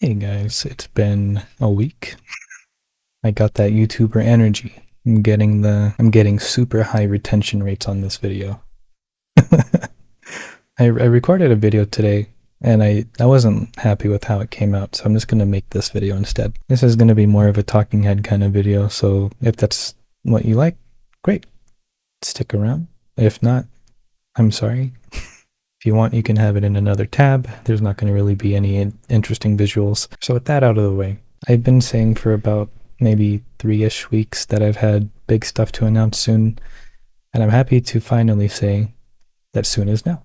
Hey guys, it's been a week. I got that YouTuber energy. I'm getting super high retention rates on this video. I recorded a video today and I wasn't happy with how it came out, so I'm just gonna make this video instead. This is gonna be more of a talking head kind of video, so if that's what you like, great. Stick around. If not, I'm sorry. If you want, you can have it in another tab. There's not going to really be any interesting visuals. So with that out of the way, I've been saying for about maybe 3-ish weeks that I've had big stuff to announce soon, and I'm happy to finally say that soon is now.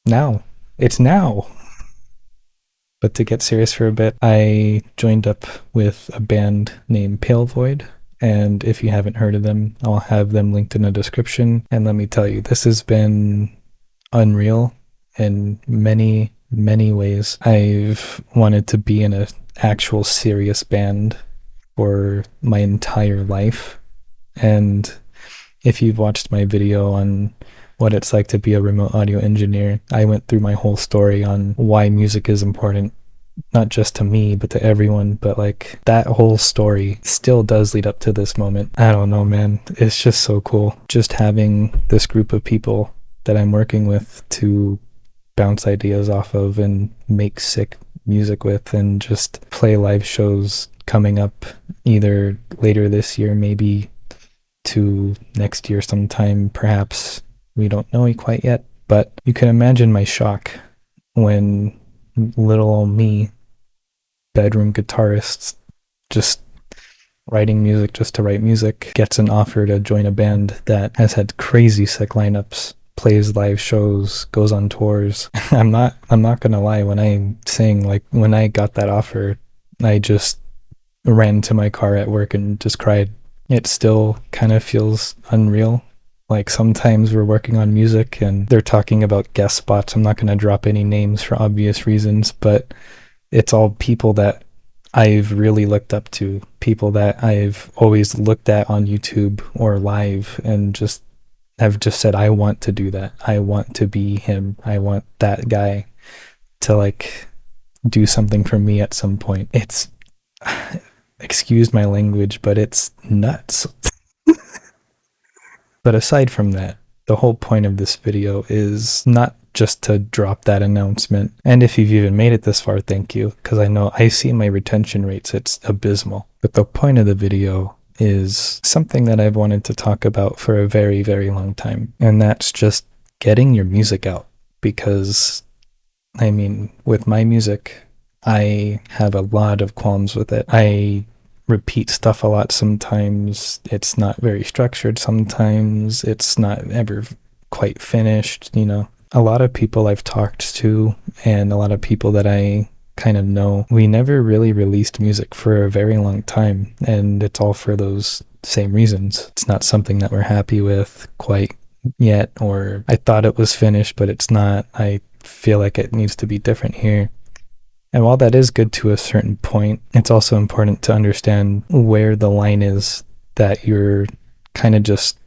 Now. It's now! But to get serious for a bit, I joined up with a band named Pale Void, and if you haven't heard of them, I'll have them linked in the description. And let me tell you, this has been unreal in many, many ways. I've wanted to be in an actual serious band for my entire life. And if you've watched my video on what it's like to be a remote audio engineer, I went through my whole story on why music is important, not just to me, but to everyone. But like that whole story still does lead up to this moment. I don't know, man. It's just so cool. Just having this group of people that I'm working with to bounce ideas off of and make sick music with and just play live shows coming up either later this year, maybe to next year sometime, perhaps. We don't know quite yet, but you can imagine my shock when little old me, bedroom guitarist, just writing music just to write music, gets an offer to join a band that has had crazy sick lineups, plays live shows, goes on tours. I'm not gonna lie, when I'm saying, like, when I got that offer, I just ran to my car at work and just cried. It still kind of feels unreal. Like sometimes we're working on music and they're talking about guest spots. I'm not gonna drop any names for obvious reasons, but it's all people that I've really looked up to, people that I've always looked at on YouTube or live and just have just said, I want to do that. I want to be him. I want that guy to like do something for me at some point. It's, excuse my language, but it's nuts. But aside from that, the whole point of this video is not just to drop that announcement. And if you've even made it this far, thank you, because I know I see my retention rates, it's abysmal. But the point of the video is something that I've wanted to talk about for a very, very long time. And that's just getting your music out. Because, I mean, with my music, I have a lot of qualms with it. I repeat stuff a lot sometimes. It's not very structured sometimes. It's not ever quite finished, you know. A lot of people I've talked to and a lot of people that I kind of know, we never really released music for a very long time, and it's all for those same reasons. It's not something that we're happy with quite yet, or I thought it was finished, but it's not. I feel like it needs to be different here. And while that is good to a certain point, it's also important to understand where the line is that you're kind of just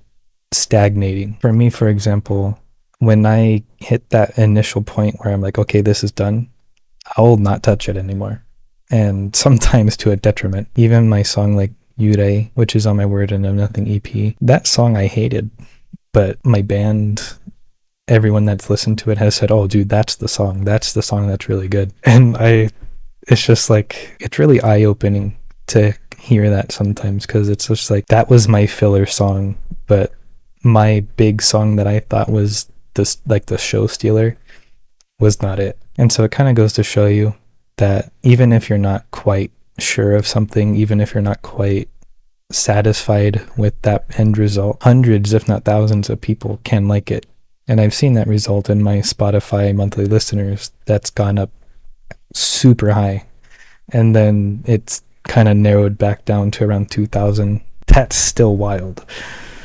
stagnating. For me, for example, when I hit that initial point where I'm like, okay, this is done, I'll not touch it anymore. And sometimes to a detriment. Even my song like Yurei, which is on my Word and Know Nothing EP, that song I hated, but my band, everyone that's listened to it has said, oh dude, that's the song that's really good. And it's just like, it's really eye-opening to hear that sometimes, because it's just like, that was my filler song, but my big song that I thought was this, like the show stealer, was not it. And so it kind of goes to show you that even if you're not quite sure of something, even if you're not quite satisfied with that end result, hundreds if not thousands of people can like it. And I've seen that result in my Spotify monthly listeners. That's gone up super high. And then it's kind of narrowed back down to around 2,000. That's still wild.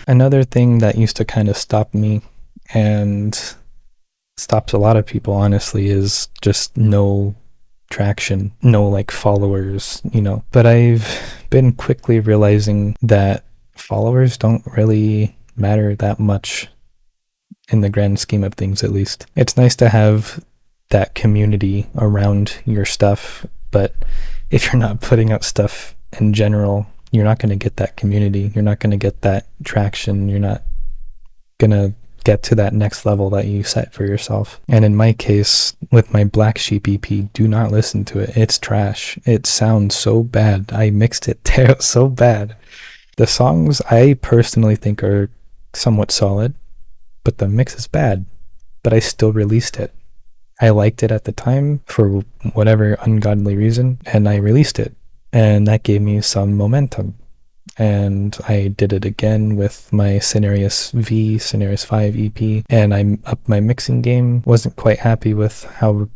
Another thing that used to kind of stop me, and stops a lot of people, honestly, is just no traction, no like followers, you know. But I've been quickly realizing that followers don't really matter that much in the grand scheme of things, at least. It's nice to have that community around your stuff, but if you're not putting out stuff in general, you're not going to get that community. You're not going to get that traction. You're not going to get to that next level that you set for yourself. And in my case, with my Black Sheep EP, do not listen to it. It's trash. It sounds so bad. I mixed it so bad. The songs I personally think are somewhat solid, but the mix is bad. But I still released it. I liked it at the time for whatever ungodly reason, and I released it. And that gave me some momentum. And I did it again with my Cenarius 5 EP, and I upped my mixing game. Wasn't quite happy with how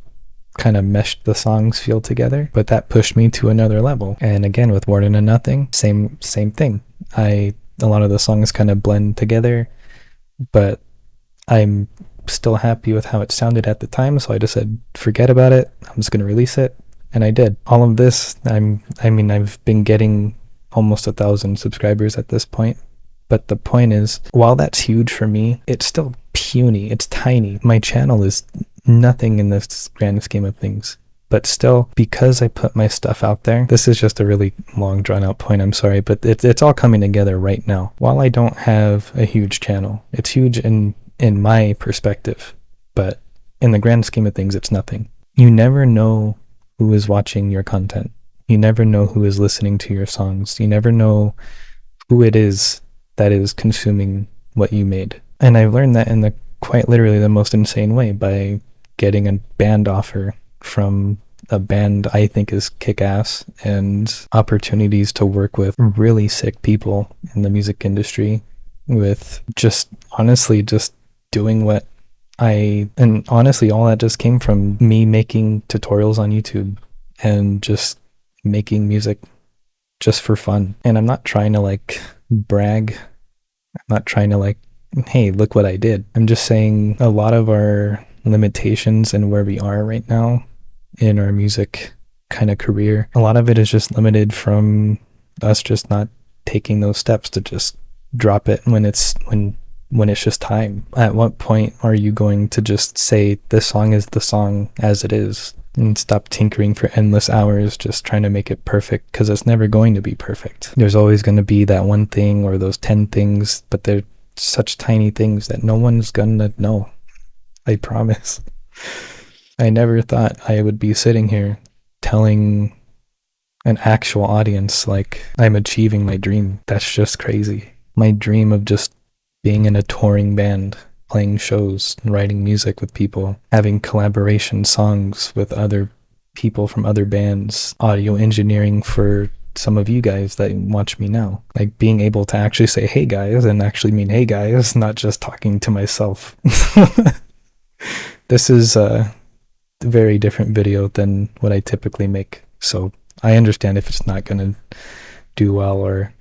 kind of meshed the songs feel together, but that pushed me to another level. And again, with More Than a Nothing, same thing. A lot of the songs kind of blend together, but I'm still happy with how it sounded at the time, so I just said, forget about it. I'm just going to release it. And I did. All of this, I've been getting almost 1,000 subscribers at this point. But the point is, while that's huge for me, it's still puny. It's tiny. My channel is nothing in this grand scheme of things. But still, because I put my stuff out there, this is just a really long drawn out point, I'm sorry, but it's all coming together right now. While I don't have a huge channel, it's huge in my perspective, but in the grand scheme of things, it's nothing. You never know who is watching your content. You never know who is listening to your songs. You never know who it is that is consuming what you made. And I've learned that in quite literally the most insane way by getting a band offer from a band I think is kick-ass, and opportunities to work with really sick people in the music industry, with just honestly just doing what and honestly all that just came from me making tutorials on YouTube and just making music just for fun. And I'm not trying to like brag. I'm not trying to like, hey, look what I did. I'm just saying a lot of our limitations and where we are right now in our music kind of career, a lot of it is just limited from us just not taking those steps to just drop it when it's just time. At what point are you going to just say this song is the song as it is and stop tinkering for endless hours just trying to make it perfect? Because it's never going to be perfect. There's always going to be that one thing or those 10 things, but they're such tiny things that no one's gonna know. I promise. I never thought I would be sitting here telling an actual audience like I'm achieving my dream. That's just crazy. My dream of just being in a touring band, playing shows, writing music with people, having collaboration songs with other people from other bands, audio engineering for some of you guys that watch me now. Like being able to actually say, hey guys, and actually mean, hey guys, not just talking to myself. This is a very different video than what I typically make. So I understand if it's not going to do well or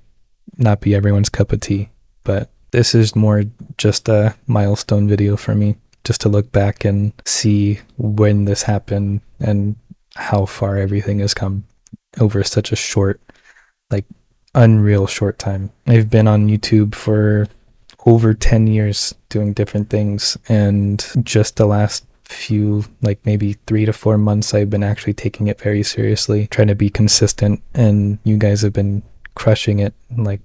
not be everyone's cup of tea, but this is more just a milestone video for me, just to look back and see when this happened and how far everything has come over such a short, like unreal short time. I've been on YouTube for over 10 years doing different things, and just the last few, like maybe 3 to 4 months, I've been actually taking it very seriously, trying to be consistent, and you guys have been crushing it, like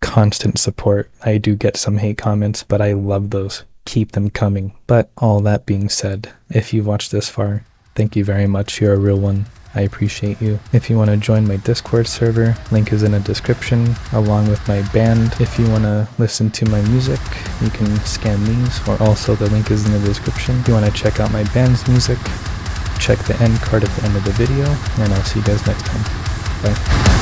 constant support. I do get some hate comments, but I love those. Keep them coming. But all that being said, if you've watched this far, thank you very much. You're a real one. I appreciate you. If you want to join my Discord server, link is in the description, along with my band. If you want to listen to my music, you can scan these, or also the link is in the description. If you want to check out my band's music, check the end card at the end of the video, and I'll see you guys next time. Bye.